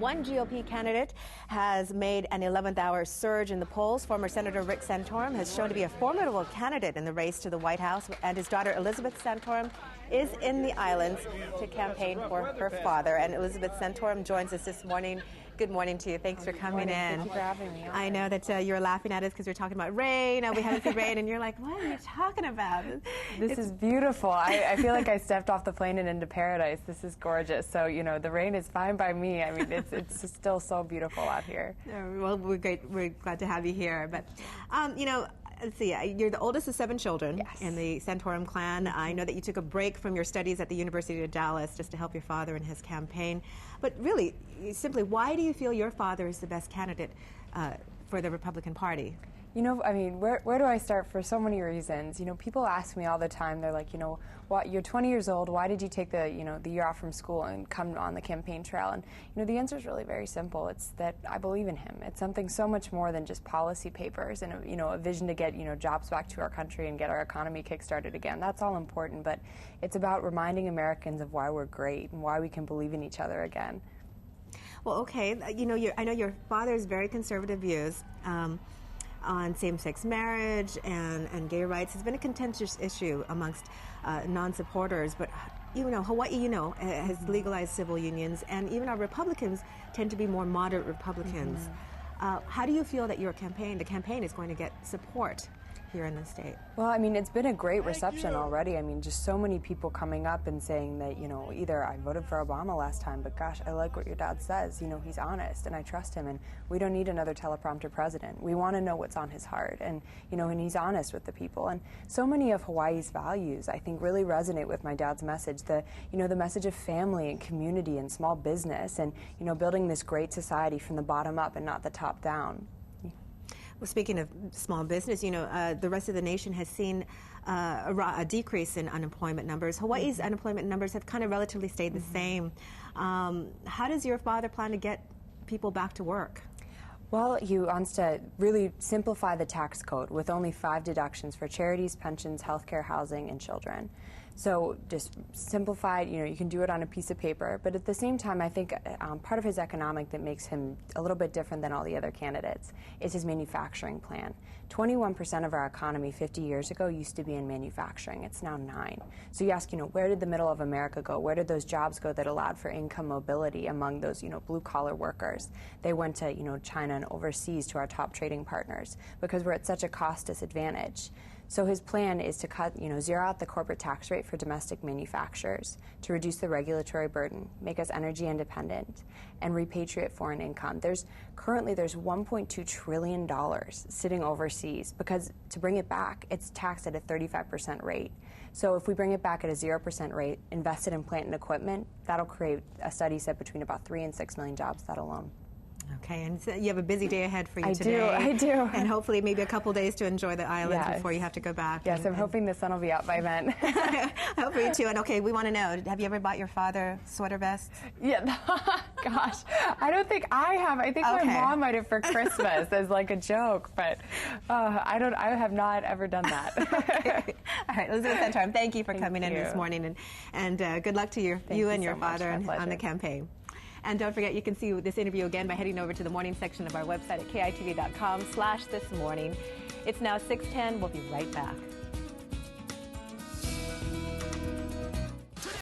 One GOP candidate has made an 11th-hour surge in the polls. Former Senator Rick Santorum has shown to be a formidable candidate in the race to the White House, and his daughter Elizabeth Santorum is in the islands to campaign for her father. And Elizabeth Santorum joins us this morning. Good morning to you. Thanks for coming in. Thank you for having me. I know that you were laughing at us because we're talking about rain. We haven't seen rain, and you're like, what are you talking about? This is beautiful. I feel like I stepped off the plane and into paradise. This is gorgeous. So, you know, the rain is fine by me. I mean, it's still so beautiful out here. Well, we're great. We're glad to have you here. But, you know, let's see, you're the oldest of 7 children in the Santorum clan. I know that you took a break from your studies at the University of Dallas just to help your father in his campaign. But really, simply, why do you feel your father is the best candidate for the Republican Party? You know, I mean, where do I start? For so many reasons. You know, people ask me all the time, they're like, you know, you're 20 years old, why did you take the year off from school and come on the campaign trail? And, you know, the answer is really very simple. It's that I believe in him. It's something so much more than just policy papers and, you know, a vision to get, you know, jobs back to our country and get our economy kick-started again. That's all important, but it's about reminding Americans of why we're great and why we can believe in each other again. Well, okay, you know, I know your father's very conservative views on same-sex marriage and gay rights has been a contentious issue amongst non-supporters, but Hawaii, has legalized civil unions, and even our Republicans tend to be more moderate Republicans. How do you feel that the campaign is going to get support here in the state? Well, I mean, it's been a great reception already. I mean, just so many people coming up and saying that, you know, either I voted for Obama last time, but gosh, I like what your dad says. You know, he's honest and I trust him, and we don't need another teleprompter president. We want to know what's on his heart, and, you know, and he's honest with the people. And so many of Hawaii's values, I think, really resonate with my dad's message. The message of family and community and small business and, you know, building this great society from the bottom up and not the top down. Well, speaking of small business, you know, the rest of the nation has seen a decrease in unemployment numbers. Hawaii's unemployment numbers have kind of relatively stayed the same. How does your father plan to get people back to work? Well, he wants to really simplify the tax code with only 5 deductions for charities, pensions, healthcare, housing, and children. So just simplified, you know, you can do it on a piece of paper, but at the same time, I think part of his economic that makes him a little bit different than all the other candidates is his manufacturing plan. 21% of our economy 50 years ago used to be in manufacturing. It's now 9. So you ask, you know, where did the middle of America go? Where did those jobs go that allowed for income mobility among those, you know, blue-collar workers? They went to, you know, China and overseas to our top trading partners because we're at such a cost disadvantage. So his plan is to zero out the corporate tax rate for domestic manufacturers, to reduce the regulatory burden, make us energy independent, and repatriate foreign income. Currently there's $1.2 trillion sitting overseas because to bring it back, it's taxed at a 35% rate. So if we bring it back at a 0% rate, invested in plant and equipment, that'll create, a study said, between about 3 and 6 million jobs, that alone. Okay, and so you have a busy day ahead for you today. I do. And hopefully maybe a couple days to enjoy the islands before you have to go back. Yes, I'm hoping the sun will be out by then. I hope for you too. And okay, we want to know, have you ever bought your father sweater vests? Yeah, gosh, I don't think I have. I think my mom might have for Christmas as like a joke, but I have not ever done that. Okay. All right, Elizabeth Santorum, thank you for coming in this morning, and good luck to you and your father on the campaign. And don't forget, you can see this interview again by heading over to the morning section of our website at kitv.com/thismorning. It's now 6:10. We'll be right back.